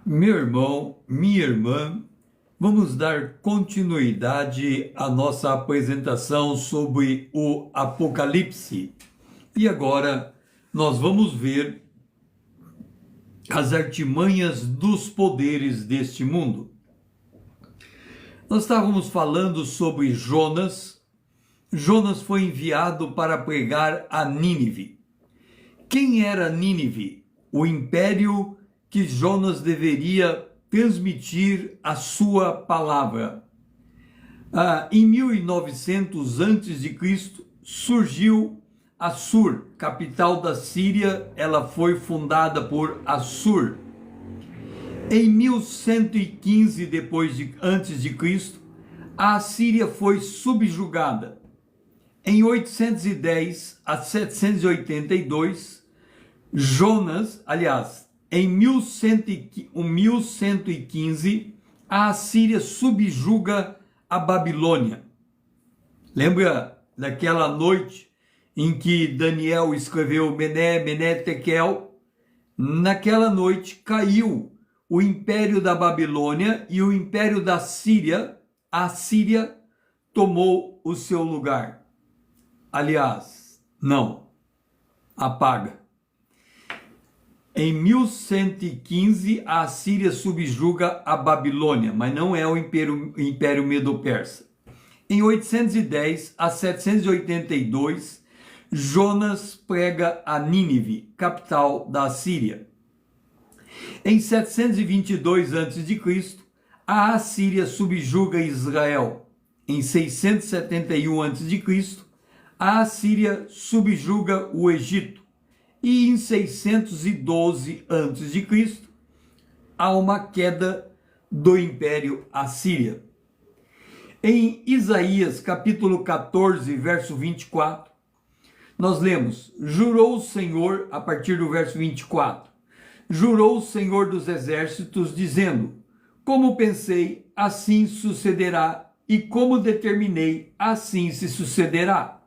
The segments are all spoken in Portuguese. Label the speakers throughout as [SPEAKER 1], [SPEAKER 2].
[SPEAKER 1] Meu irmão, minha irmã, vamos dar continuidade à nossa apresentação sobre o Apocalipse. E agora nós vamos ver as artimanhas dos poderes deste mundo. Nós estávamos falando sobre Jonas. Jonas foi enviado para pregar a Nínive. Quem era Nínive? O império que Jonas deveria transmitir a sua palavra. Em 1900 a.C., surgiu Assur, capital da Síria. Ela foi fundada por Assur. Em 1115 antes de Cristo, a Assíria foi subjugada. Em 810 a 782, em 1115, a Assíria subjuga a Babilônia. Lembra daquela noite em que Daniel escreveu Mené, Mené, Tekel? Naquela noite caiu o império da Babilônia e o império da Síria. A Síria tomou o seu lugar. Não, apaga. Em 1115, a Assíria subjuga a Babilônia, mas não é o Império Medo-Persa. Em 810 a 782, Jonas prega a Nínive, capital da Assíria. Em 722 a.C., a Assíria subjuga Israel. Em 671 a.C., a Assíria subjuga o Egito. E em 612 a.C., há uma queda do Império Assíria. Em Isaías capítulo 14, verso 24, nós lemos: jurou o Senhor, a partir do verso 24, jurou o Senhor dos exércitos, dizendo: como pensei, assim sucederá, e como determinei, assim se sucederá.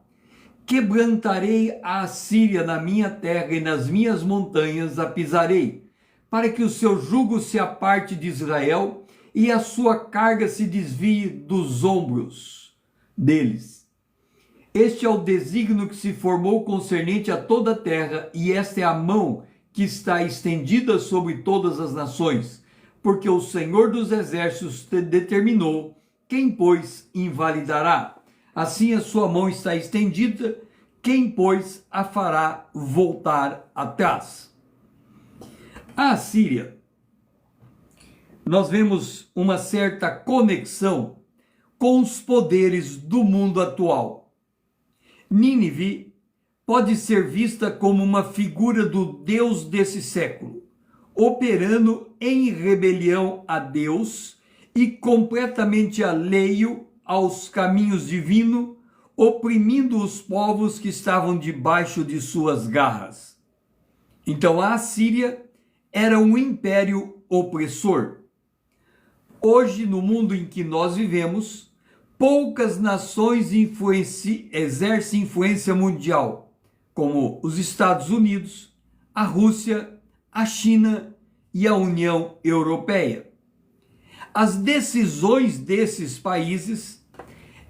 [SPEAKER 1] Quebrantarei a Assíria na minha terra e nas minhas montanhas a pisarei, para que o seu jugo se aparte de Israel e a sua carga se desvie dos ombros deles. Este é o desígnio que se formou concernente a toda a terra, e esta é a mão que está estendida sobre todas as nações, porque o Senhor dos exércitos determinou, quem, pois, invalidará? Assim a sua mão está estendida, quem, pois, a fará voltar atrás? A Assíria, nós vemos uma certa conexão com os poderes do mundo atual. Nínive pode ser vista como uma figura do Deus desse século, operando em rebelião a Deus e completamente alheio aos caminhos divinos, oprimindo os povos que estavam debaixo de suas garras. Então a Assíria era um império opressor. Hoje, no mundo em que nós vivemos, poucas nações exercem influência mundial, como os Estados Unidos, a Rússia, a China e a União Europeia. As decisões desses países,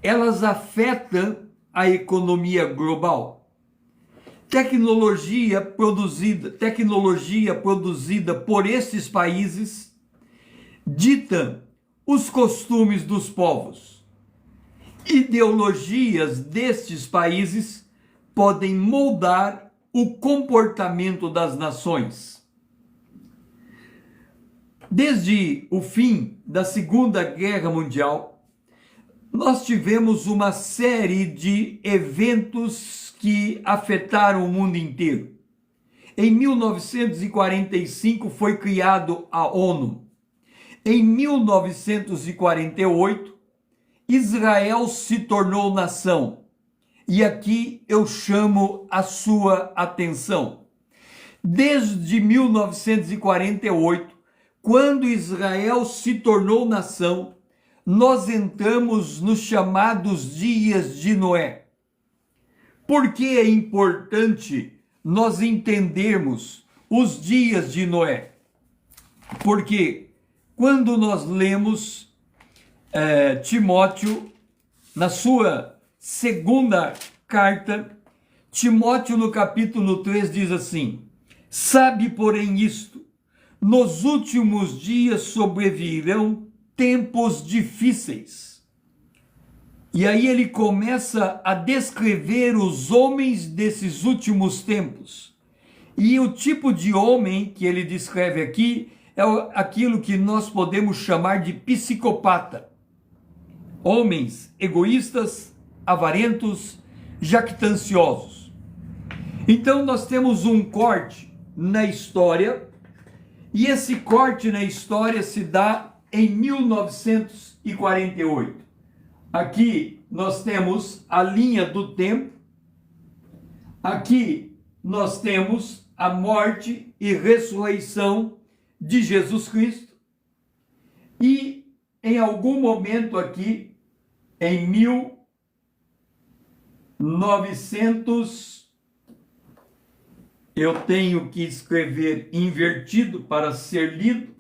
[SPEAKER 1] elas afetam a economia global. Tecnologia produzida por esses países dita os costumes dos povos. Ideologias destes países podem moldar o comportamento das nações. Desde o fim da Segunda Guerra Mundial, nós tivemos uma série de eventos que afetaram o mundo inteiro. Em 1945 foi criado a ONU. Em 1948, Israel se tornou nação. E aqui eu chamo a sua atenção. Desde 1948, quando Israel se tornou nação, nós entramos nos chamados dias de Noé. Por que é importante nós entendermos os dias de Noé? Porque quando nós lemos Timóteo, na sua segunda carta, Timóteo no capítulo 3 diz assim: sabe, porém, isto, nos últimos dias sobrevirão tempos difíceis. E aí ele começa a descrever os homens desses últimos tempos. E o tipo de homem que ele descreve aqui é aquilo que nós podemos chamar de psicopata. Homens egoístas, avarentos, jactanciosos. Então nós temos um corte na história, e esse corte na história se dá em 1948. Aqui nós temos a linha do tempo, aqui nós temos a morte e ressurreição de Jesus Cristo, e em algum momento aqui, em 1900, eu tenho que escrever invertido para ser lido,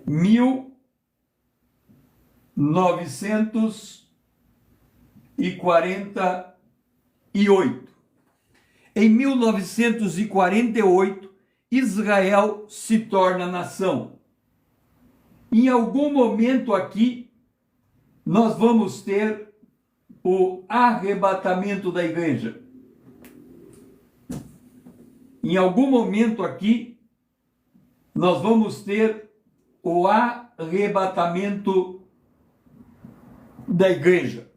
[SPEAKER 1] 1948. Em 1948, Israel se torna nação. Em algum momento aqui, nós vamos ter o arrebatamento da igreja. Em algum momento aqui, nós vamos ter o arrebatamento da igreja.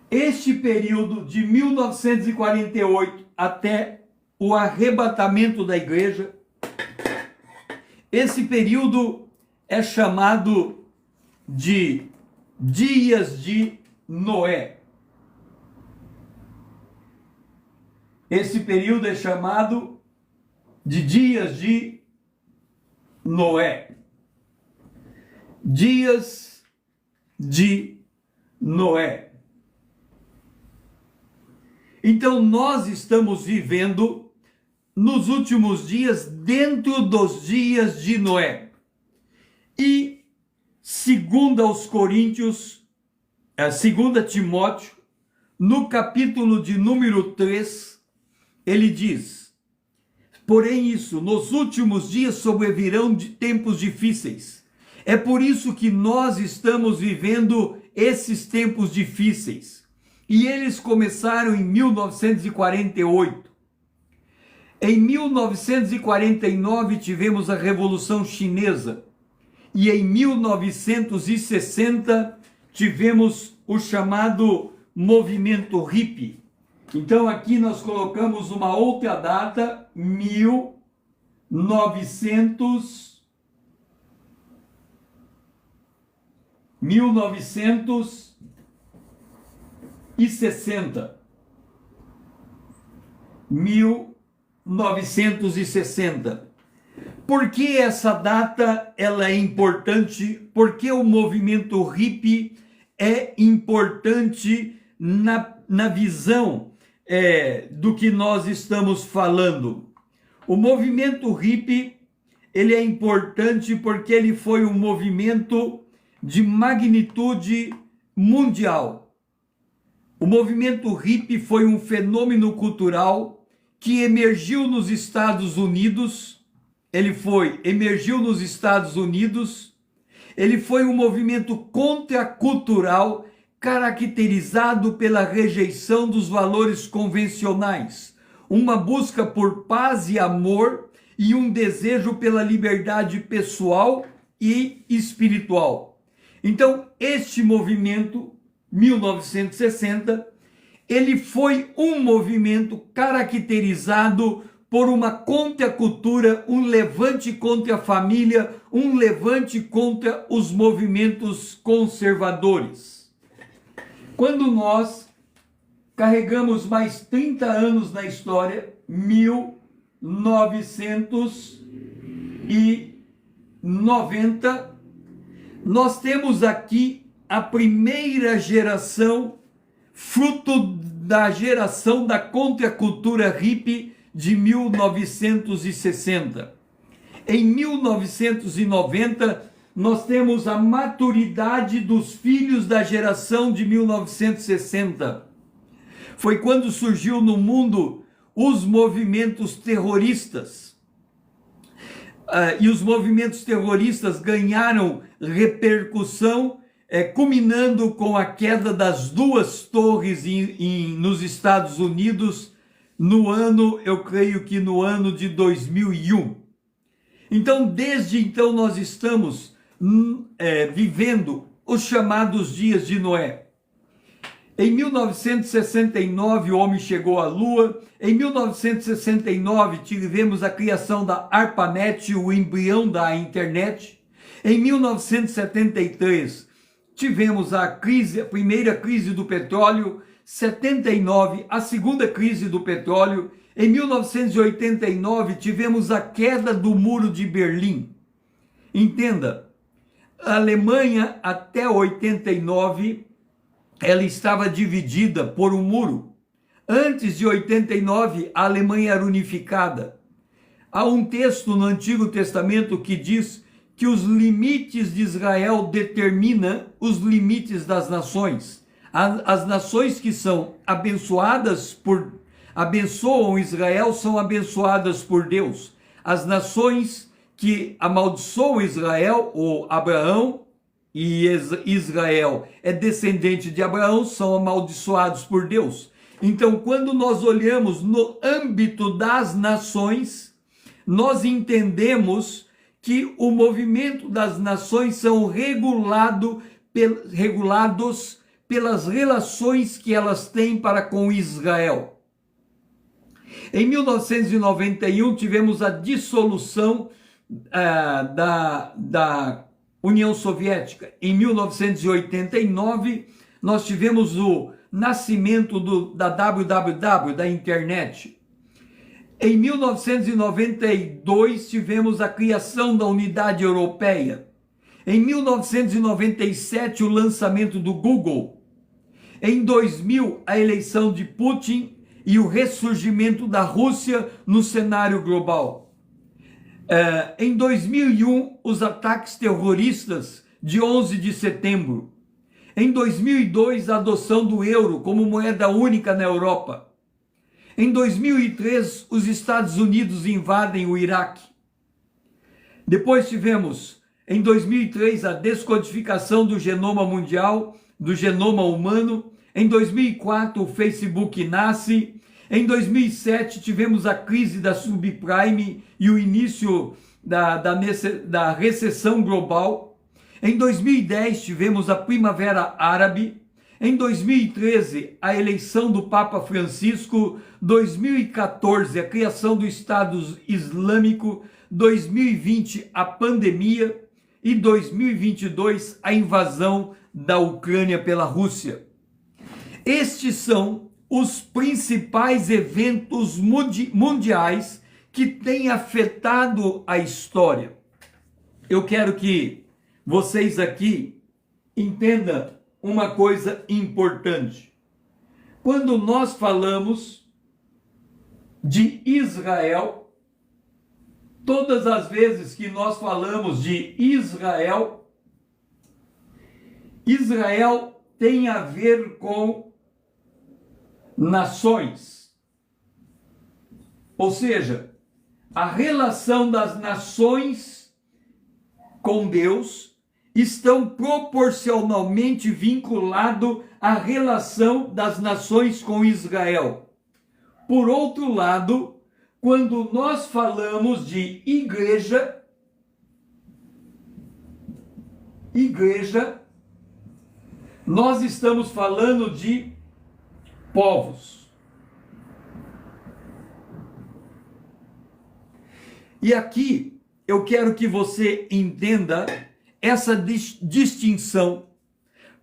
[SPEAKER 1] Este período de 1948 até o arrebatamento da igreja, esse período é chamado de dias de Noé. Esse período é chamado de dias de Noé. Dias de Noé. Então nós estamos vivendo nos últimos dias dentro dos dias de Noé. E segundo aos Coríntios, segundo Timóteo, no capítulo de número 3, ele diz: porém isso, nos últimos dias sobrevirão de tempos difíceis. É por isso que nós estamos vivendo esses tempos difíceis. E eles começaram em 1948. Em 1949 tivemos a Revolução Chinesa. E em 1960 tivemos o chamado movimento hippie. Então aqui nós colocamos uma outra data, 1960. Por que essa data ela é importante? Porque o movimento hippie é importante na visão do que nós estamos falando. O movimento hippie ele é importante porque ele foi um movimento de magnitude mundial. O movimento hippie foi um fenômeno cultural que emergiu nos Estados Unidos. Ele foi um movimento contracultural caracterizado pela rejeição dos valores convencionais, uma busca por paz e amor e um desejo pela liberdade pessoal e espiritual. Então, este movimento, 1960, ele foi um movimento caracterizado por uma contracultura, um levante contra a família, um levante contra os movimentos conservadores. Quando nós carregamos mais 30 anos na história, 1990, nós temos aqui a primeira geração, fruto da geração da contracultura hippie de 1960. Em 1990, nós temos a maturidade dos filhos da geração de 1960. Foi quando surgiu no mundo os movimentos terroristas. E os movimentos terroristas ganharam repercussão, culminando com a queda das duas torres nos Estados Unidos, eu creio que no ano de 2001. Então, desde então, nós estamos vivendo os chamados dias de Noé. Em 1969, o homem chegou à Lua. Em 1969, tivemos a criação da ARPANET, o embrião da internet. Em 1973, tivemos a primeira crise do petróleo. 79, a segunda crise do petróleo. Em 1989, tivemos a queda do Muro de Berlim. Entenda, a Alemanha até 89, ela estava dividida por um muro. Antes de 89, a Alemanha era unificada. Há um texto no Antigo Testamento que diz que os limites de Israel determinam os limites das nações. As nações que são abençoam Israel são abençoadas por Deus. As nações que amaldiçoam Israel, ou Abraão, e Israel é descendente de Abraão, são amaldiçoados por Deus. Então, quando nós olhamos no âmbito das nações, nós entendemos que o movimento das nações são regulados pelas relações que elas têm para com Israel. Em 1991, tivemos a dissolução da União Soviética. Em 1989, nós tivemos o nascimento da www, da internet. Em 1992, tivemos a criação da Unidade Europeia. Em 1997, o lançamento do Google. Em 2000, a eleição de Putin e o ressurgimento da Rússia no cenário global. Em 2001, os ataques terroristas de 11 de setembro. Em 2002, a adoção do euro como moeda única na Europa. Em 2003, os Estados Unidos invadem o Iraque. Depois tivemos, em 2003, a descodificação do genoma mundial, do genoma humano. Em 2004, o Facebook nasce. Em 2007, tivemos a crise da subprime e o início da recessão global. Em 2010, tivemos a Primavera Árabe. Em 2013, a eleição do Papa Francisco. 2014, a criação do Estado Islâmico. 2020, a pandemia. E 2022, a invasão da Ucrânia pela Rússia. Estes são os principais eventos mundiais que têm afetado a história. Eu quero que vocês aqui entendam uma coisa importante. Quando nós falamos de Israel, todas as vezes que nós falamos de Israel, Israel tem a ver com nações. Ou seja, a relação das nações com Deus estão proporcionalmente vinculados à relação das nações com Israel. Por outro lado, quando nós falamos de igreja, nós estamos falando de povos. E aqui eu quero que você entenda essa distinção,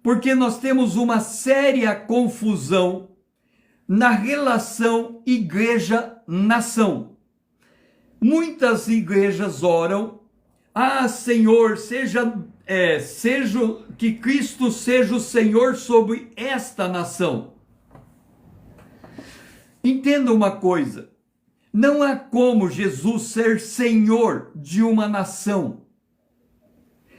[SPEAKER 1] porque nós temos uma séria confusão na relação igreja-nação. Muitas igrejas oram: ah, Senhor, seja que Cristo seja o Senhor sobre esta nação. Entenda uma coisa: Não há como Jesus ser senhor de uma nação.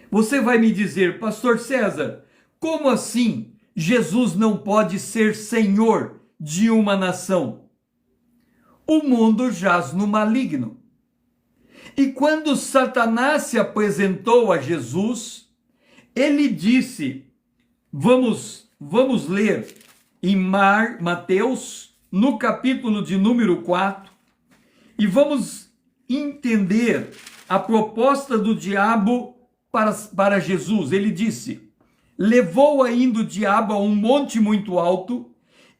[SPEAKER 1] Você vai me dizer, pastor César, como assim Jesus não pode ser senhor de uma nação? O mundo jaz no maligno. E quando Satanás se apresentou a Jesus, ele disse, vamos ler em Mateus, no capítulo de número 4, e vamos entender a proposta do diabo para Jesus. Ele disse, levou ainda o diabo a um monte muito alto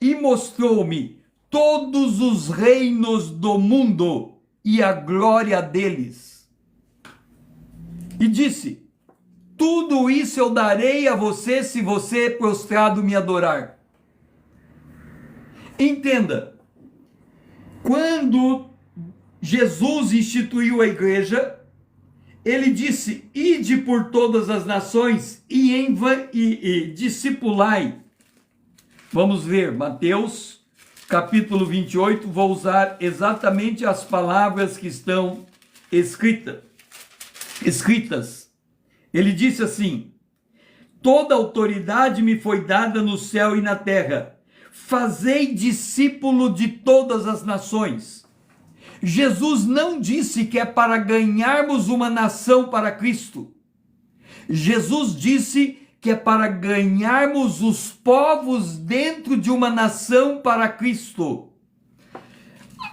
[SPEAKER 1] e mostrou-me todos os reinos do mundo e a glória deles. E disse, tudo isso eu darei a você se você prostrado me adorar. Entenda, quando Jesus instituiu a igreja, ele disse, ide por todas as nações e discipulai. Vamos ver, Mateus, capítulo 28, vou usar exatamente as palavras que estão escritas. Ele disse assim, toda autoridade me foi dada no céu e na terra. Fazei discípulo de todas as nações. Jesus não disse que é para ganharmos uma nação para Cristo. Jesus disse que é para ganharmos os povos dentro de uma nação para Cristo.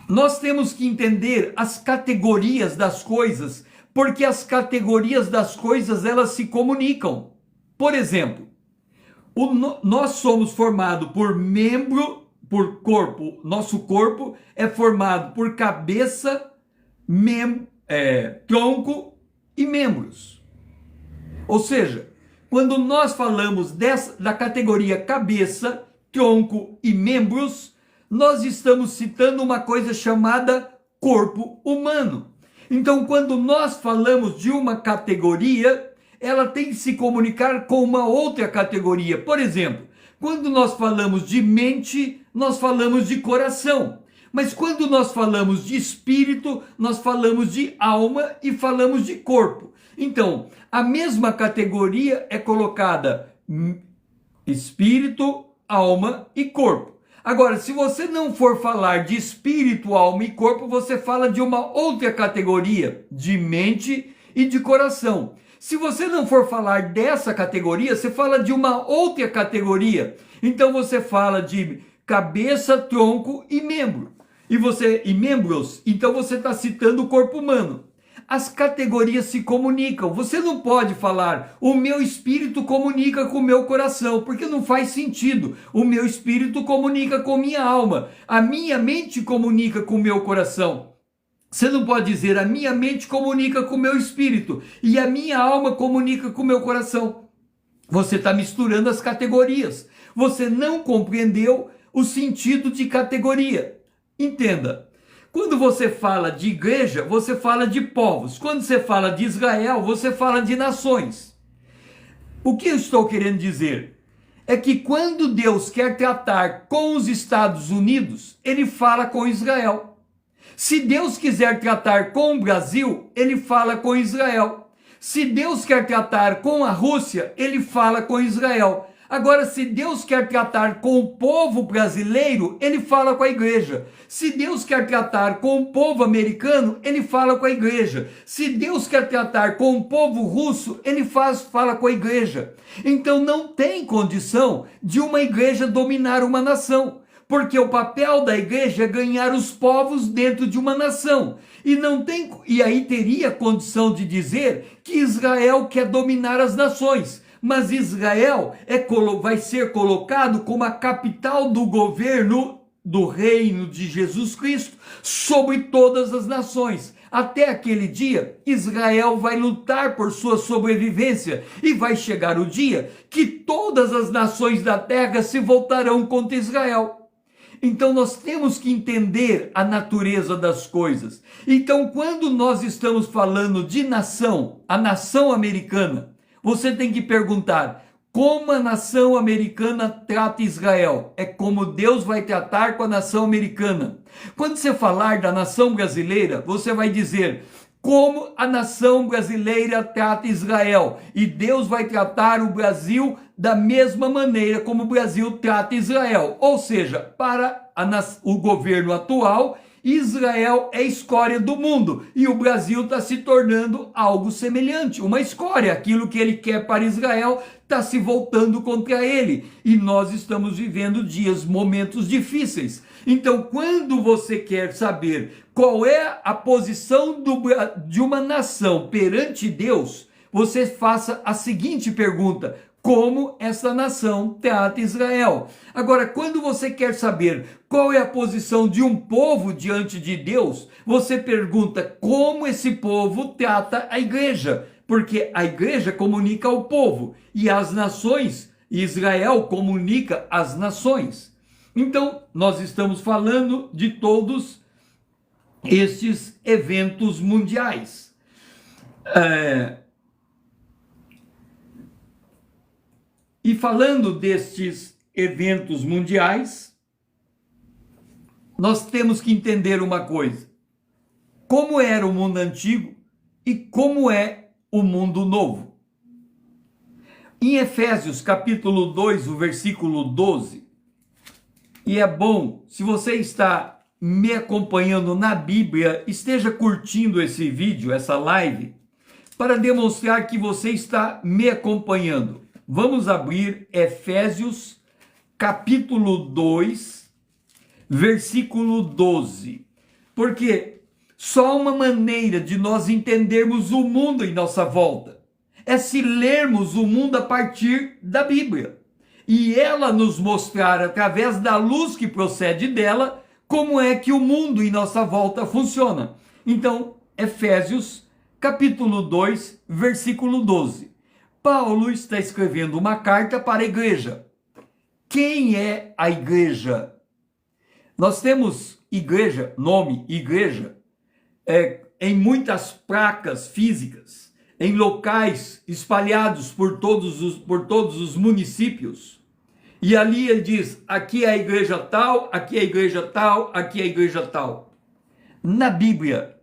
[SPEAKER 1] Nós temos que entender as categorias das coisas, porque as categorias das coisas elas se comunicam. Por exemplo, nós somos formados por membro, por corpo. Nosso corpo é formado por cabeça, tronco e membros. Ou seja, quando nós falamos da categoria cabeça, tronco e membros, nós estamos citando uma coisa chamada corpo humano. Então, quando nós falamos de uma categoria, ela tem que se comunicar com uma outra categoria. Por exemplo, quando nós falamos de mente, nós falamos de coração. Mas quando nós falamos de espírito, nós falamos de alma e falamos de corpo. Então, a mesma categoria é colocada espírito, alma e corpo. Agora, se você não for falar de espírito, alma e corpo, você fala de uma outra categoria, de mente e de coração. Se você não for falar dessa categoria, você fala de uma outra categoria. Então você fala de cabeça, tronco e membro. E membros, então você está citando o corpo humano. As categorias se comunicam. Você não pode falar, o meu espírito comunica com o meu coração, porque não faz sentido. O meu espírito comunica com minha alma. A minha mente comunica com o meu coração. Você não pode dizer, a minha mente comunica com o meu espírito e a minha alma comunica com o meu coração. Você está misturando as categorias. Você não compreendeu o sentido de categoria. Entenda, quando você fala de igreja, você fala de povos. Quando você fala de Israel, você fala de nações. O que eu estou querendo dizer? É que quando Deus quer tratar com os Estados Unidos, ele fala com Israel. Se Deus quiser tratar com o Brasil, ele fala com Israel. Se Deus quer tratar com a Rússia, ele fala com Israel. Agora, se Deus quer tratar com o povo brasileiro, ele fala com a igreja. Se Deus quer tratar com o povo americano, ele fala com a igreja. Se Deus quer tratar com o povo russo, ele fala com a igreja. Então não tem condição de uma igreja dominar uma nação. Porque o papel da igreja é ganhar os povos dentro de uma nação. E aí teria condição de dizer que Israel quer dominar as nações. Mas Israel vai ser colocado como a capital do governo do reino de Jesus Cristo sobre todas as nações. Até aquele dia, Israel vai lutar por sua sobrevivência e vai chegar o dia que todas as nações da terra se voltarão contra Israel. Então nós temos que entender a natureza das coisas. Então quando nós estamos falando de nação, a nação americana, você tem que perguntar, como a nação americana trata Israel. É como Deus vai tratar com a nação americana. Quando você falar da nação brasileira, você vai dizer como a nação brasileira trata Israel. E Deus vai tratar o Brasil da mesma maneira como o Brasil trata Israel. Ou seja, para o governo atual, Israel é escória do mundo e o Brasil está se tornando algo semelhante, uma escória. Aquilo que ele quer para Israel está se voltando contra ele e nós estamos vivendo momentos difíceis. Então, quando você quer saber qual é a posição de uma nação perante Deus, você faça a seguinte pergunta: como essa nação trata Israel? Agora, quando você quer saber qual é a posição de um povo diante de Deus, você pergunta como esse povo trata a igreja, porque a igreja comunica ao povo e as nações, Israel comunica às nações. Então, nós estamos falando de todos estes eventos mundiais. E falando destes eventos mundiais, nós temos que entender uma coisa: como era o mundo antigo e como é o mundo novo. Em Efésios capítulo 2, o versículo 12, e é bom, se você está me acompanhando na Bíblia, esteja curtindo esse vídeo, essa live, para demonstrar que você está me acompanhando. Vamos abrir Efésios capítulo 2, versículo 12. Porque só uma maneira de nós entendermos o mundo em nossa volta é se lermos o mundo a partir da Bíblia. E ela nos mostrar, através da luz que procede dela, como é que o mundo em nossa volta funciona. Então, Efésios capítulo 2, versículo 12. Paulo está escrevendo uma carta para a igreja. Quem é a igreja? Nós temos igreja, nome igreja, em muitas placas físicas, em locais espalhados por todos os municípios. E ali ele diz, aqui é a igreja tal, aqui é a igreja tal, aqui é a igreja tal. Na Bíblia,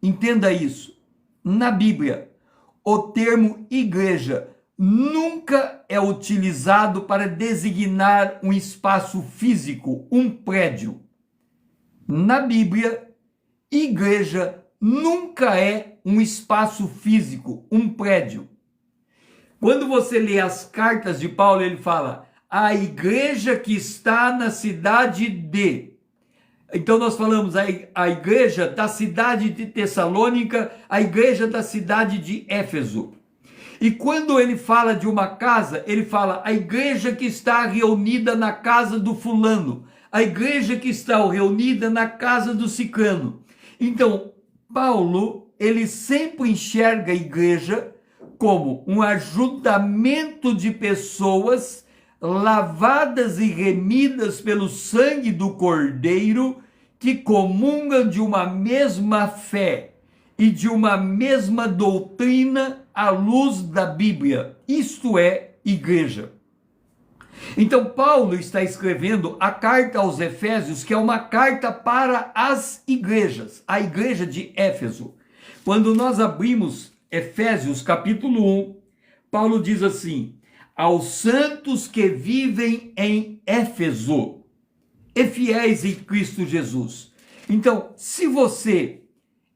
[SPEAKER 1] entenda isso, na Bíblia, o termo igreja nunca é utilizado para designar um espaço físico, um prédio. Na Bíblia, igreja nunca é um espaço físico, um prédio. Quando você lê as cartas de Paulo, ele fala, a igreja que está na cidade de... Então nós falamos a igreja da cidade de Tessalônica, a igreja da cidade de Éfeso. E quando ele fala de uma casa, ele fala a igreja que está reunida na casa do fulano, a igreja que está reunida na casa do ciclano. Então, Paulo, ele sempre enxerga a igreja como um ajuntamento de pessoas lavadas e remidas pelo sangue do Cordeiro, que comungam de uma mesma fé e de uma mesma doutrina à luz da Bíblia. Isto é igreja. Então Paulo está escrevendo a carta aos Efésios, que é uma carta para as igrejas, a igreja de Éfeso. Quando nós abrimos Efésios capítulo 1, Paulo diz assim, aos santos que vivem em Éfeso e fiéis em Cristo Jesus. Então, se você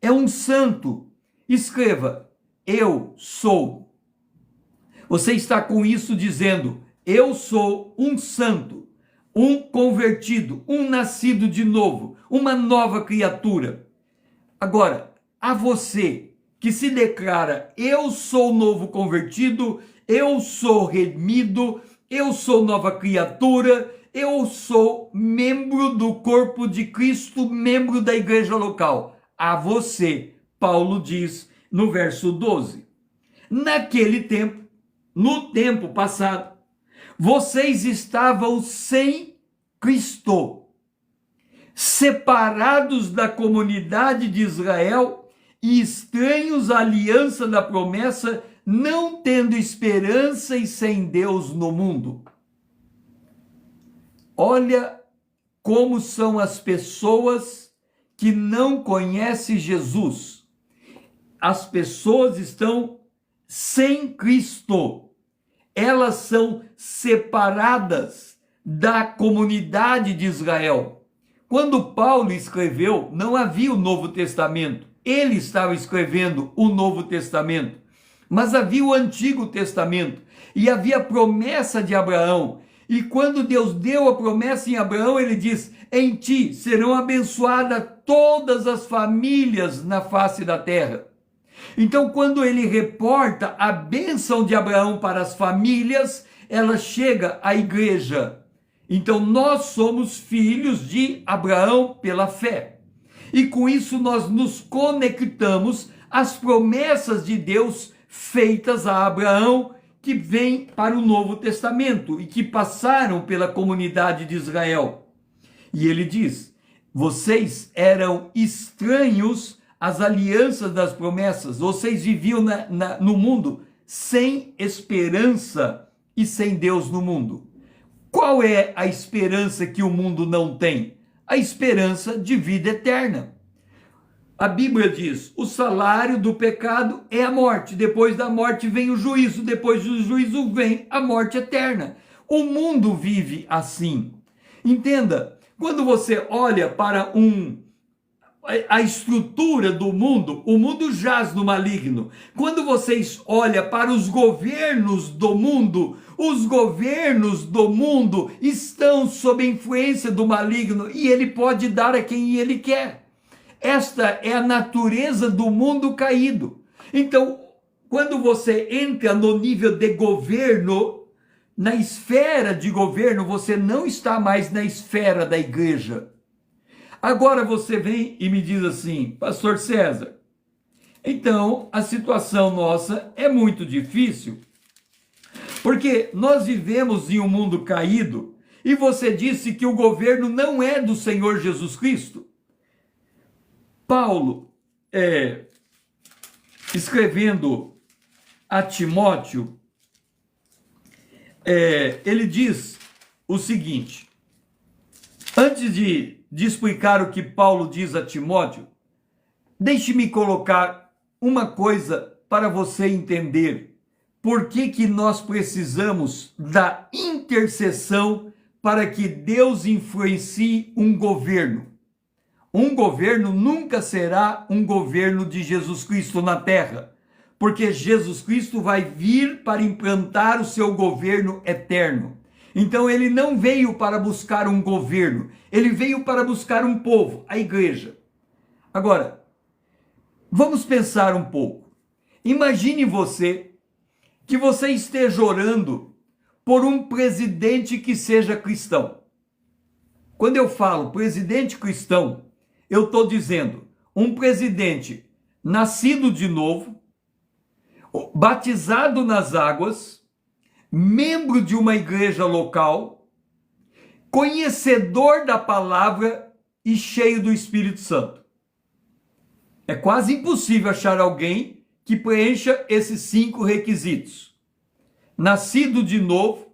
[SPEAKER 1] é um santo, escreva, eu sou. Você está com isso dizendo, eu sou um santo, um convertido, um nascido de novo, uma nova criatura. Agora, a você que se declara, eu sou novo convertido, eu sou remido, eu sou nova criatura, eu sou membro do corpo de Cristo, membro da igreja local. A você, Paulo diz no verso 12. Naquele tempo, no tempo passado, vocês estavam sem Cristo, separados da comunidade de Israel e estranhos à aliança da promessa, não tendo esperança e sem Deus no mundo. Olha como são as pessoas que não conhecem Jesus. As pessoas estão sem Cristo. Elas são separadas da comunidade de Israel. Quando Paulo escreveu, não havia o Novo Testamento. Ele estava escrevendo o Novo Testamento. Mas havia o Antigo Testamento. E havia a promessa de Abraão. E quando Deus deu a promessa em Abraão, ele diz: em ti serão abençoadas todas as famílias na face da terra. Então, quando ele reporta a bênção de Abraão para as famílias, ela chega à igreja. Então, nós somos filhos de Abraão pela fé. E com isso nós nos conectamos às promessas de Deus feitas a Abraão, que vem para o Novo Testamento e que passaram pela comunidade de Israel. E ele diz: vocês eram estranhos às alianças das promessas, vocês viviam no mundo sem esperança e sem Deus no mundo. Qual é a esperança que o mundo não tem? A esperança de vida eterna. A Bíblia diz: o salário do pecado é a morte, depois da morte vem o juízo, depois do juízo vem a morte eterna. O mundo vive assim. Entenda, quando você olha para a estrutura do mundo, o mundo jaz no maligno. Quando vocês olham para os governos do mundo, os governos do mundo estão sob a influência do maligno e ele pode dar a quem ele quer. Esta é a natureza do mundo caído. Então, quando você entra no nível de governo, na esfera de governo, você não está mais na esfera da igreja. Agora você vem e me diz assim: pastor César, então a situação nossa é muito difícil, porque nós vivemos em um mundo caído e você disse que o governo não é do Senhor Jesus Cristo. Paulo, escrevendo a Timóteo, ele diz o seguinte, antes de explicar o que Paulo diz a Timóteo, deixe-me colocar uma coisa para você entender por que nós precisamos da intercessão para que Deus influencie um governo. Um governo nunca será um governo de Jesus Cristo na terra, porque Jesus Cristo vai vir para implantar o seu governo eterno. Então ele não veio para buscar um governo, ele veio para buscar um povo, a igreja. Agora, vamos pensar um pouco. Imagine que você esteja orando por um presidente que seja cristão. Quando eu falo presidente cristão, eu estou dizendo um presidente nascido de novo, batizado nas águas, membro de uma igreja local, conhecedor da palavra e cheio do Espírito Santo. É quase impossível achar alguém que preencha esses 5 requisitos. Nascido de novo,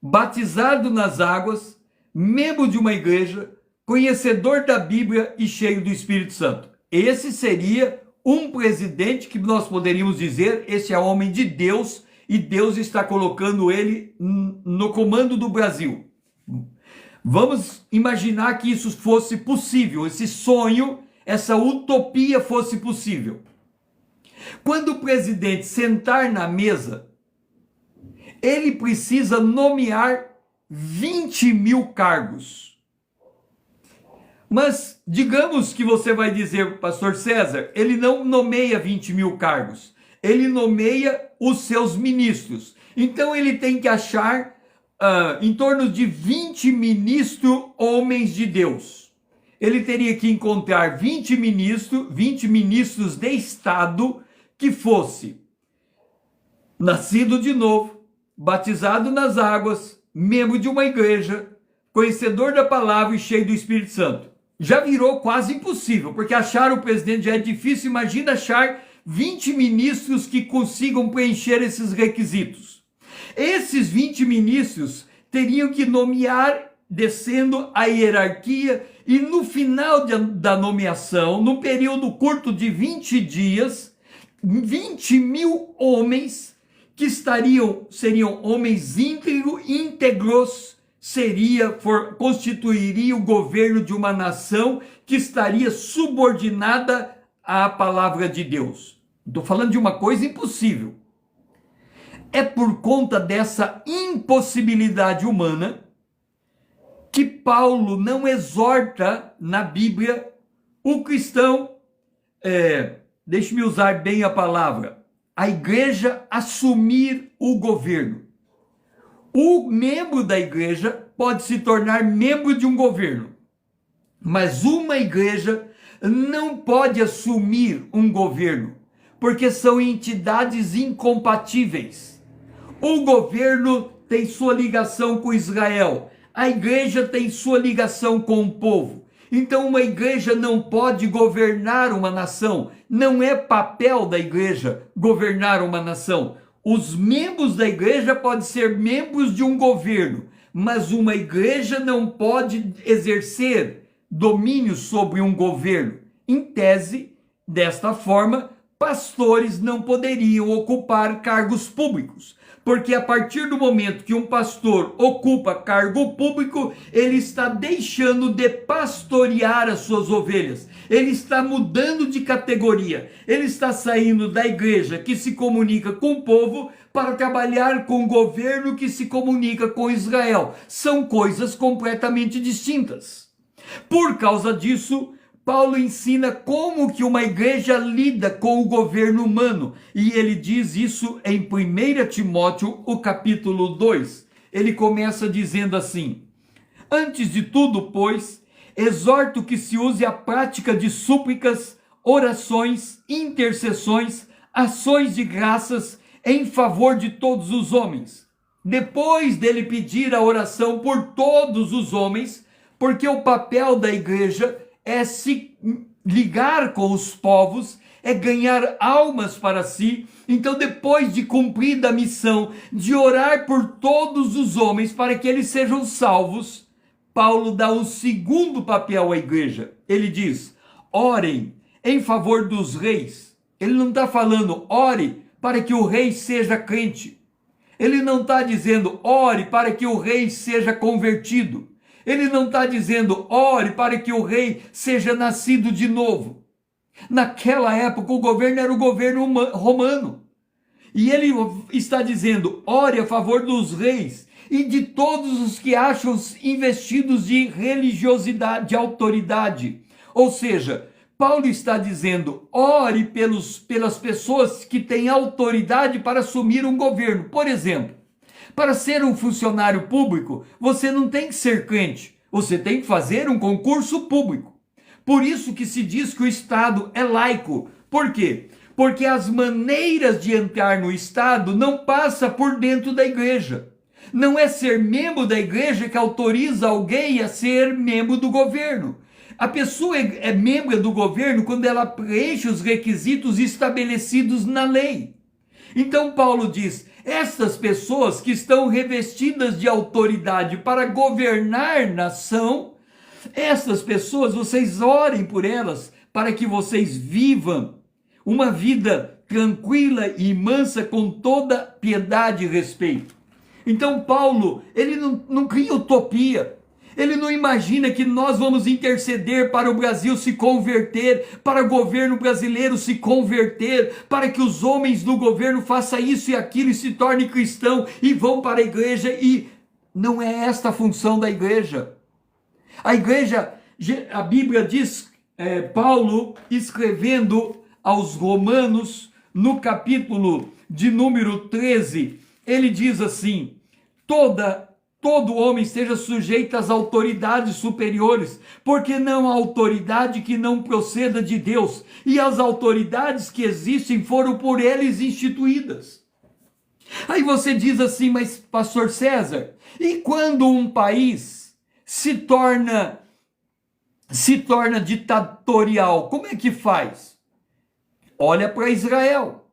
[SPEAKER 1] batizado nas águas, membro de uma igreja, conhecedor da Bíblia e cheio do Espírito Santo. Esse seria um presidente que nós poderíamos dizer, esse é homem de Deus e Deus está colocando ele no comando do Brasil. Vamos imaginar que isso fosse possível, esse sonho, essa utopia fosse possível. Quando o presidente sentar na mesa, ele precisa nomear 20 mil cargos. Mas digamos que você vai dizer, pastor César, ele não nomeia 20 mil cargos, ele nomeia os seus ministros. Então ele tem que achar em torno de 20 ministros homens de Deus. Ele teria que encontrar 20 ministros de Estado que fosse nascido de novo, batizado nas águas, membro de uma igreja, conhecedor da palavra e cheio do Espírito Santo. já virou quase impossível, porque achar o presidente já é difícil, imagina achar 20 ministros que consigam preencher esses requisitos. Esses 20 ministros teriam que nomear, descendo a hierarquia, e no final da nomeação, num período curto de 20 dias, 20 mil homens que seriam homens íntegros, constituiria o governo de uma nação que estaria subordinada à palavra de Deus. Estou falando de uma coisa impossível. É por conta dessa impossibilidade humana que Paulo não exorta na Bíblia o cristão, deixe-me usar bem a palavra, a igreja assumir o governo. O membro da igreja pode se tornar membro de um governo, mas uma igreja não pode assumir um governo, porque são entidades incompatíveis. O governo tem sua ligação com Israel, a igreja tem sua ligação com o povo. Então uma igreja não pode governar uma nação, não é papel da igreja governar uma nação. Os membros da igreja podem ser membros de um governo, mas uma igreja não pode exercer domínio sobre um governo. Em tese, desta forma, pastores não poderiam ocupar cargos públicos, porque a partir do momento que um pastor ocupa cargo público, ele está deixando de pastorear as suas ovelhas, ele está mudando de categoria, ele está saindo da igreja que se comunica com o povo para trabalhar com o governo que se comunica com Israel. São coisas completamente distintas. Por causa disso, Paulo ensina como que uma igreja lida com o governo humano, e ele diz isso em 1 Timóteo, o capítulo 2. Ele começa dizendo assim: antes de tudo, pois, exorto que se use a prática de súplicas, orações, intercessões, ações de graças em favor de todos os homens. Depois dele pedir a oração por todos os homens, porque o papel da igreja é se ligar com os povos, é ganhar almas para si. Então, depois de cumprida a missão de orar por todos os homens para que eles sejam salvos, Paulo dá um segundo papel à igreja. Ele diz: orem em favor dos reis. Ele não está falando ore para que o rei seja crente. Ele não está dizendo ore para que o rei seja convertido. Ele não está dizendo ore para que o rei seja nascido de novo. Naquela época o governo era o governo romano. E ele está dizendo ore a favor dos reis e de todos os que acham investidos de religiosidade, de autoridade. Ou seja, Paulo está dizendo ore pelas pessoas que têm autoridade para assumir um governo. Por exemplo, para ser um funcionário público, você não tem que ser crente, você tem que fazer um concurso público. Por isso que se diz que o Estado é laico. Por quê? Porque as maneiras de entrar no Estado não passam por dentro da igreja. Não é ser membro da igreja que autoriza alguém a ser membro do governo. A pessoa é membro do governo quando ela preenche os requisitos estabelecidos na lei. Então Paulo diz: essas pessoas que estão revestidas de autoridade para governar nação, essas pessoas, vocês orem por elas para que vocês vivam uma vida tranquila e mansa com toda piedade e respeito. Então Paulo, ele não cria utopia. Ele não imagina que nós vamos interceder para o Brasil se converter, para o governo brasileiro se converter, para que os homens do governo façam isso e aquilo e se tornem cristão e vão para a igreja. E não é esta a função da igreja. A igreja, a Bíblia diz, Paulo escrevendo aos Romanos, no capítulo de número 13, ele diz assim: todo homem esteja sujeito às autoridades superiores, porque não há autoridade que não proceda de Deus, e as autoridades que existem foram por eles instituídas. Aí você diz assim: mas pastor César, e quando um país se torna se torna ditatorial. Como é que faz? Olha para Israel.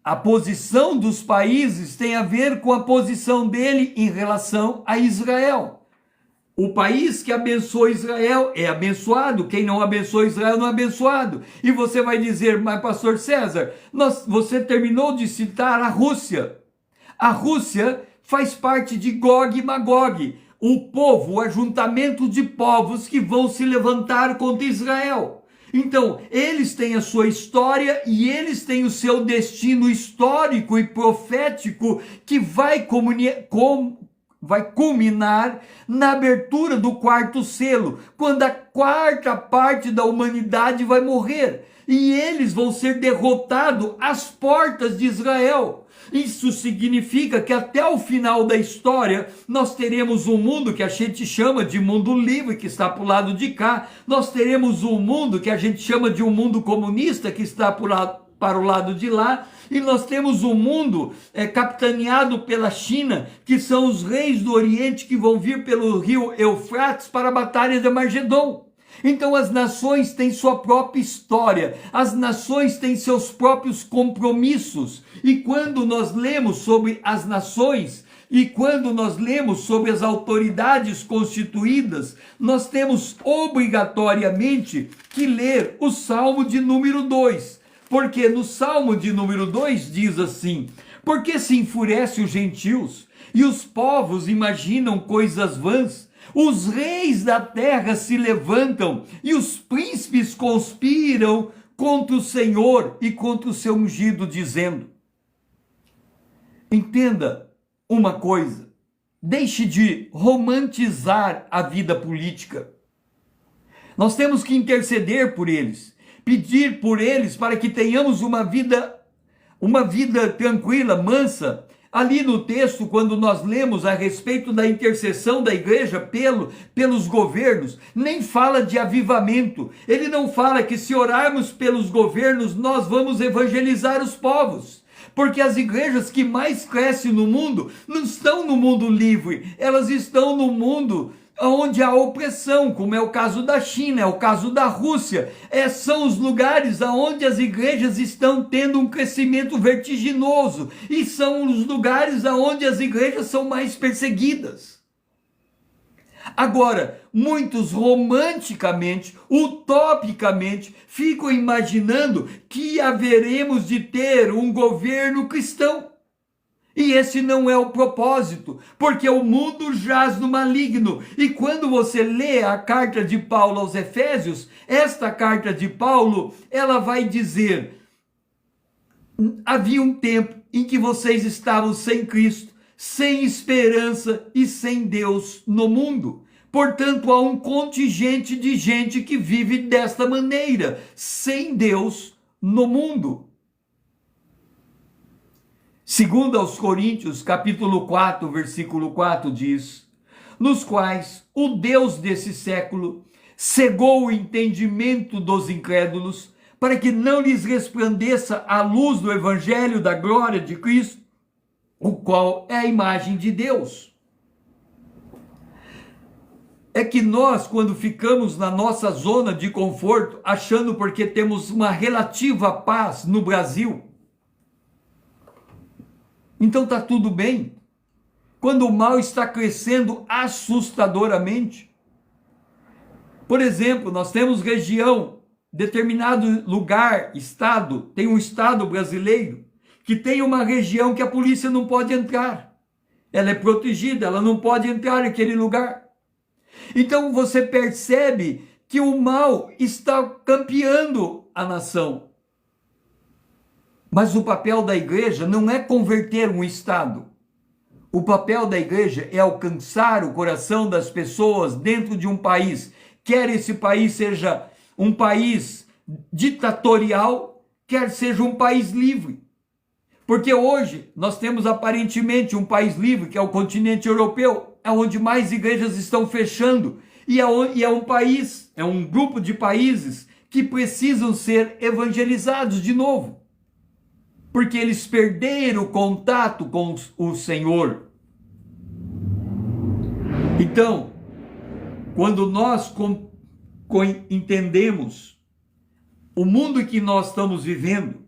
[SPEAKER 1] A posição dos países tem a ver com a posição dele em relação a Israel. O país que abençoa Israel é abençoado, quem não abençoa Israel não é abençoado. E você vai dizer, mas pastor César, você terminou de citar a Rússia. A Rússia faz parte de Gog e Magog, o povo, o ajuntamento de povos que vão se levantar contra Israel. Então, eles têm a sua história e eles têm o seu destino histórico e profético que vai culminar na abertura do quarto selo, quando a quarta parte da humanidade vai morrer. E eles vão ser derrotados às portas de Israel. Isso significa que até o final da história nós teremos um mundo que a gente chama de mundo livre, que está para o lado de cá. Nós teremos um mundo que a gente chama de um mundo comunista, que está para o lado de lá. E nós temos um mundo capitaneado pela China, que são os reis do Oriente que vão vir pelo rio Eufrates para a batalha de Armagedon. Então as nações têm sua própria história, as nações têm seus próprios compromissos. E quando nós lemos sobre as nações, e quando nós lemos sobre as autoridades constituídas, nós temos obrigatoriamente que ler o Salmo de número 2. Porque no Salmo de número 2 diz assim: porque se enfurece os gentios, e os povos imaginam coisas vãs. Os reis da terra se levantam e os príncipes conspiram contra o Senhor e contra o seu ungido, dizendo. Entenda uma coisa, deixe de romantizar a vida política. Nós temos que interceder por eles, pedir por eles para que tenhamos uma vida tranquila, mansa. Ali no texto, quando nós lemos a respeito da intercessão da igreja pelos governos, nem fala de avivamento. Ele não fala que se orarmos pelos governos, nós vamos evangelizar os povos. Porque as igrejas que mais crescem no mundo não estão no mundo livre, elas estão no mundo onde há opressão, como é o caso da China, é o caso da Rússia. São os lugares onde as igrejas estão tendo um crescimento vertiginoso e são os lugares onde as igrejas são mais perseguidas. Agora, muitos romanticamente, utopicamente, ficam imaginando que haveremos de ter um governo cristão. E esse não é o propósito, porque o mundo jaz no maligno. E quando você lê a carta de Paulo aos Efésios, esta carta de Paulo, ela vai dizer: havia um tempo em que vocês estavam sem Cristo, sem esperança e sem Deus no mundo. Portanto, há um contingente de gente que vive desta maneira, sem Deus no mundo. Segundo aos Coríntios, capítulo 4, versículo 4 diz: nos quais o Deus desse século cegou o entendimento dos incrédulos, para que não lhes resplandeça a luz do evangelho da glória de Cristo, o qual é a imagem de Deus. É que nós, quando ficamos na nossa zona de conforto, achando porque temos uma relativa paz no Brasil, então está tudo bem. Quando o mal está crescendo assustadoramente. Por exemplo, nós temos região, determinado lugar, estado, tem um estado brasileiro, que tem uma região que a polícia não pode entrar. Ela é protegida, ela não pode entrar naquele lugar. Então você percebe que o mal está campeando a nação. Mas o papel da igreja não é converter um estado. O papel da igreja é alcançar o coração das pessoas dentro de um país. Quer esse país seja um país ditatorial, quer seja um país livre. Porque hoje nós temos aparentemente um país livre, que é o continente europeu, é onde mais igrejas estão fechando. E é um país, é um grupo de países que precisam ser evangelizados de novo. Porque eles perderam o contato com o Senhor. Então, quando nós entendemos o mundo em que nós estamos vivendo,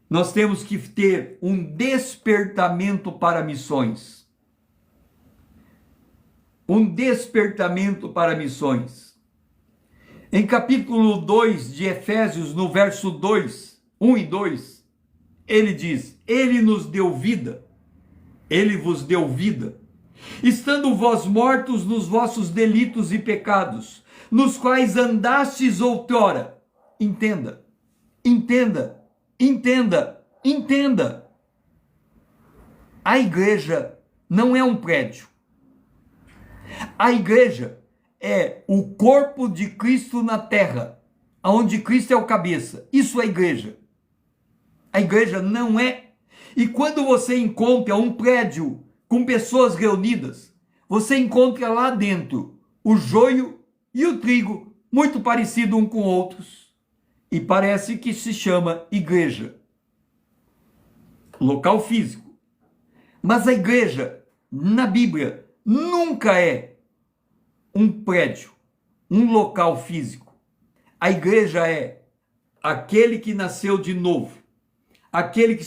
[SPEAKER 1] nós temos que ter um despertamento para missões. Um despertamento para missões. Em capítulo 2 de Efésios, no verso 2, 1 e 2, ele diz: Ele nos deu vida, Ele vos deu vida, estando vós mortos nos vossos delitos e pecados, nos quais andastes outrora. Entenda, entenda, entenda, entenda. A igreja não é um prédio. A igreja é o corpo de Cristo na terra, onde Cristo é o cabeça. Isso é a igreja. A igreja não é. E quando você encontra um prédio com pessoas reunidas, você encontra lá dentro o joio e o trigo, muito parecidos uns com outros. E parece que se chama igreja. Local físico. Mas a igreja, na Bíblia, nunca é um prédio, um local físico. A igreja é aquele que nasceu de novo, aquele que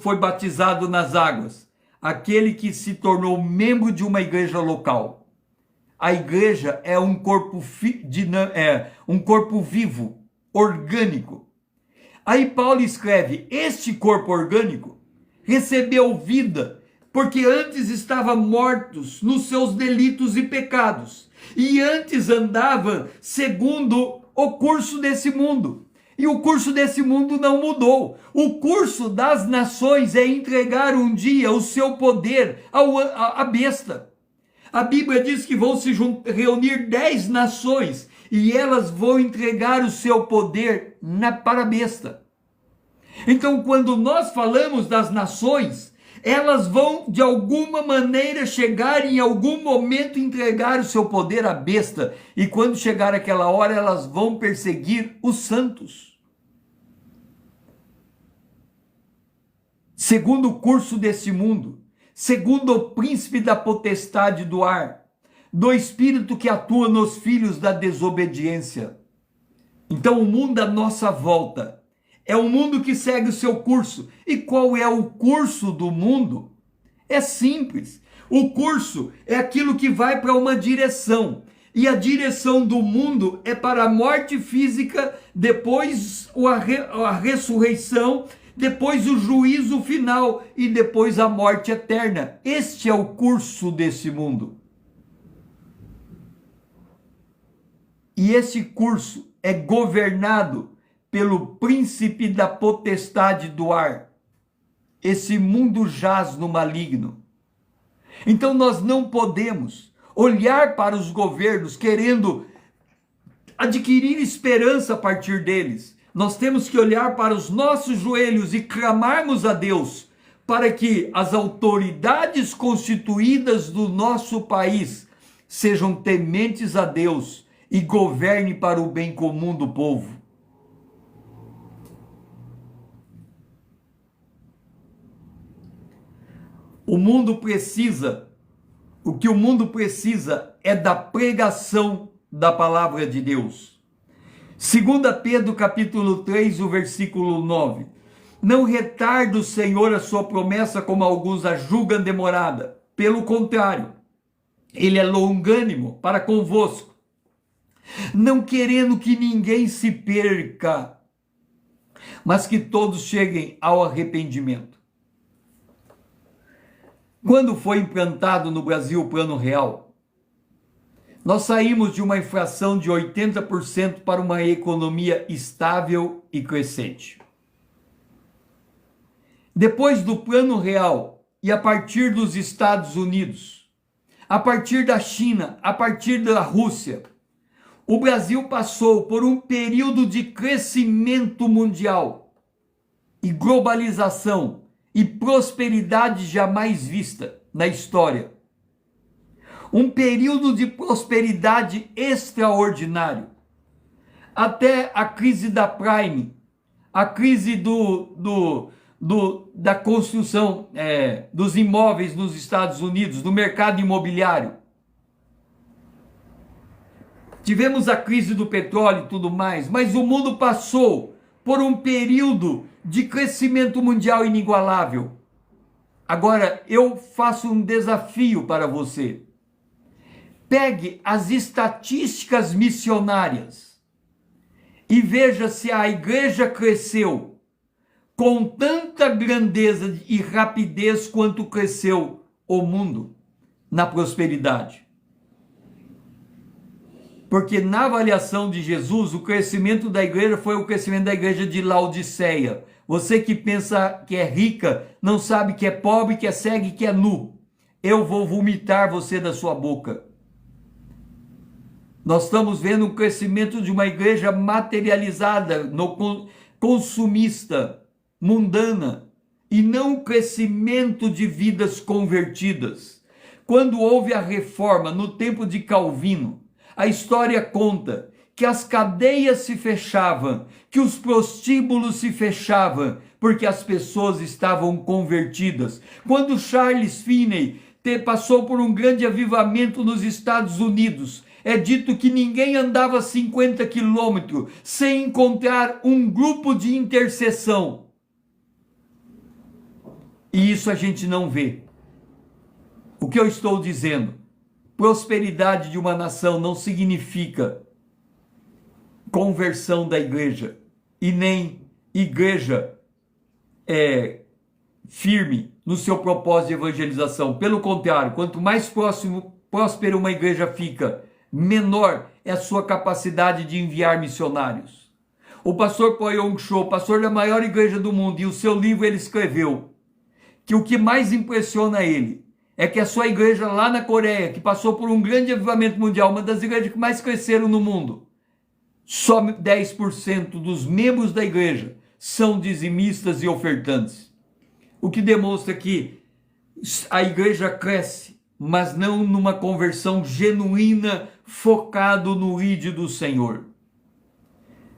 [SPEAKER 1] foi batizado nas águas, aquele que se tornou membro de uma igreja local. A igreja é um corpo vivo, orgânico. Aí Paulo escreve: este corpo orgânico recebeu vida, porque antes estava mortos nos seus delitos e pecados, e antes andava segundo o curso desse mundo. E o curso desse mundo não mudou. O curso das nações é entregar um dia o seu poder à besta. A Bíblia diz que vão se reunir 10 nações e elas vão entregar o seu poder para a besta. Então, quando nós falamos das nações, elas vão de alguma maneira chegar em algum momento entregar o seu poder à besta. E quando chegar aquela hora, elas vão perseguir os santos. Segundo o curso desse mundo, segundo o príncipe da potestade do ar, do espírito que atua nos filhos da desobediência. Então o mundo à nossa volta é um mundo que segue o seu curso. E qual é o curso do mundo? É simples. O curso é aquilo que vai para uma direção. E a direção do mundo é para a morte física, depois a ressurreição, depois o juízo final e depois a morte eterna. Este é o curso desse mundo. E esse curso é governado pelo príncipe da potestade do ar. Esse mundo jaz no maligno. Então nós não podemos olhar para os governos querendo adquirir esperança a partir deles. Nós temos que olhar para os nossos joelhos e clamarmos a Deus para que as autoridades constituídas do nosso país sejam tementes a Deus e governe para o bem comum do povo. O que o mundo precisa é da pregação da palavra de Deus. 2 Pedro capítulo 3, o versículo 9. Não retarda o Senhor a sua promessa, como alguns a julgam demorada. Pelo contrário, ele é longânimo para convosco, não querendo que ninguém se perca, mas que todos cheguem ao arrependimento. Quando foi implantado no Brasil o Plano Real, nós saímos de uma inflação de 80% para uma economia estável e crescente. Depois do Plano Real e a partir dos Estados Unidos, a partir da China, a partir da Rússia, o Brasil passou por um período de crescimento mundial e globalização e prosperidade jamais vista na história. Um período de prosperidade extraordinário. Até a crise da Prime, a crise da construção dos imóveis nos Estados Unidos, do mercado imobiliário. tivemos a crise do petróleo e tudo mais, mas o mundo passou por um período de crescimento mundial inigualável. Agora, eu faço um desafio para você. Pegue as estatísticas missionárias e veja se a igreja cresceu com tanta grandeza e rapidez quanto cresceu o mundo na prosperidade. Porque na avaliação de Jesus, o crescimento da igreja foi o crescimento da igreja de Laodiceia. Você que pensa que é rica, não sabe que é pobre, que é cego e que é nu. Eu vou vomitar você da sua boca. Nós estamos vendo um crescimento de uma igreja materializada, consumista, mundana, e não um crescimento de vidas convertidas. Quando houve a reforma no tempo de Calvino, a história conta que as cadeias se fechavam, que os prostíbulos se fechavam, porque as pessoas estavam convertidas. Quando Charles Finney passou por um grande avivamento nos Estados Unidos, é dito que ninguém andava 50 quilômetros sem encontrar um grupo de intercessão. E isso a gente não vê. O que eu estou dizendo? Prosperidade de uma nação não significa conversão da igreja e nem igreja firme no seu propósito de evangelização. Pelo contrário, quanto mais próspera uma igreja fica, menor é a sua capacidade de enviar missionários. O pastor Po-Yong Cho, pastor da maior igreja do mundo, e o seu livro ele escreveu que o que mais impressiona ele é que a sua igreja lá na Coreia, que passou por um grande avivamento mundial, uma das igrejas que mais cresceram no mundo, só 10% dos membros da igreja são dizimistas e ofertantes. O que demonstra que a igreja cresce, mas não numa conversão genuína, focado no ID do Senhor.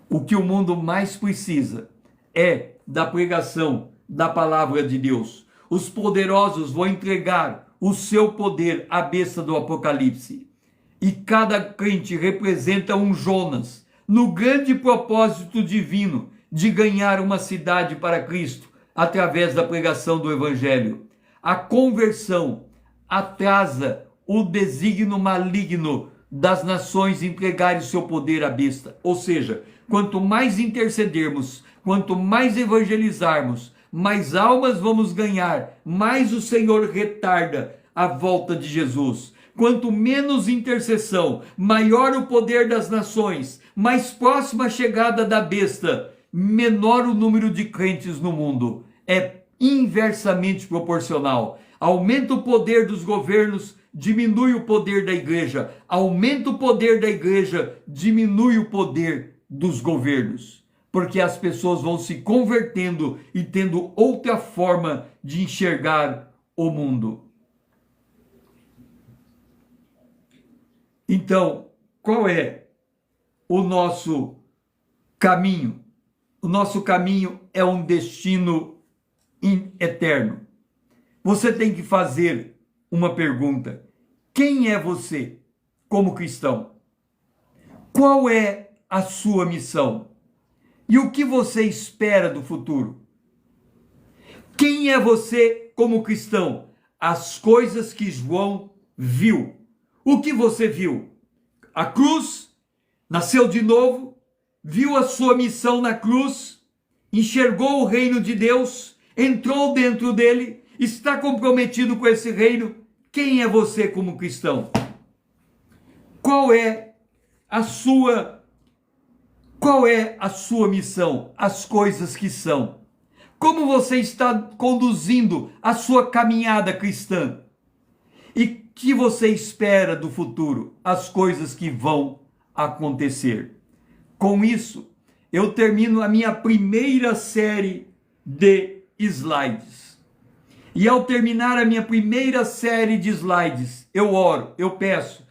[SPEAKER 1] O que o mundo mais precisa é da pregação da palavra de Deus. Os poderosos vão entregar o seu poder à besta do Apocalipse. E cada crente representa um Jonas, no grande propósito divino de ganhar uma cidade para Cristo, através da pregação do Evangelho. A conversão atrasa o desígnio maligno das nações entregarem o seu poder à besta. Ou seja, quanto mais intercedermos, quanto mais evangelizarmos, mais almas vamos ganhar, mais o Senhor retarda a volta de Jesus. Quanto menos intercessão, maior o poder das nações, mais próxima a chegada da besta, menor o número de crentes no mundo. É inversamente proporcional. Aumenta o poder dos governos, diminui o poder da igreja. Aumenta o poder da igreja, diminui o poder dos governos. Porque as pessoas vão se convertendo e tendo outra forma de enxergar o mundo. Então, qual é o nosso caminho? O nosso caminho é um destino eterno. Você tem que fazer uma pergunta: quem é você como cristão? Qual é a sua missão? E o que você espera do futuro? Quem é você como cristão? As coisas que João viu. O que você viu? A cruz, nasceu de novo, viu a sua missão na cruz, enxergou o reino de Deus, entrou dentro dele, está comprometido com esse reino. Quem é você como cristão? Qual é a sua missão? As coisas que são. Como você está conduzindo a sua caminhada cristã? E que você espera do futuro? As coisas que vão acontecer. Com isso, eu termino a minha primeira série de slides. E ao terminar a minha primeira série de slides, eu oro, eu peço,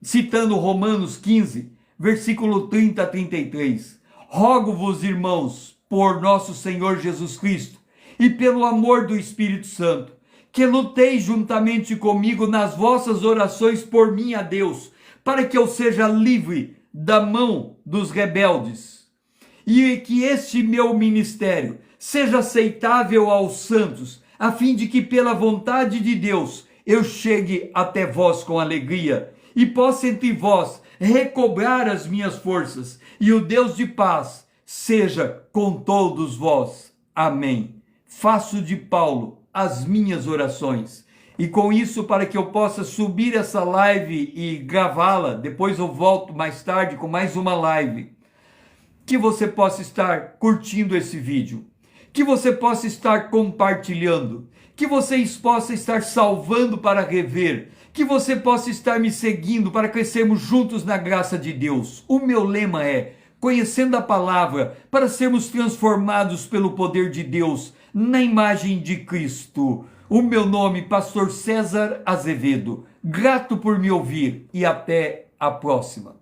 [SPEAKER 1] citando Romanos 15, versículo 30 a 33. Rogo-vos, irmãos, por nosso Senhor Jesus Cristo e pelo amor do Espírito Santo, que luteis juntamente comigo nas vossas orações por mim a Deus, para que eu seja livre da mão dos rebeldes, e que este meu ministério seja aceitável aos santos, a fim de que pela vontade de Deus eu chegue até vós com alegria, e possa entre vós recobrar as minhas forças, e o Deus de paz seja com todos vós. Amém. Faço de Paulo as minhas orações. E com isso, para que eu possa subir essa live e gravá-la, depois eu volto mais tarde com mais uma live, que você possa estar curtindo esse vídeo, que você possa estar compartilhando, que vocês possam estar salvando para rever, que você possa estar me seguindo para crescermos juntos na graça de Deus. O meu lema é: conhecendo a palavra, para sermos transformados pelo poder de Deus na imagem de Cristo. O meu nome, Pastor César Azevedo. Grato por me ouvir e até a próxima.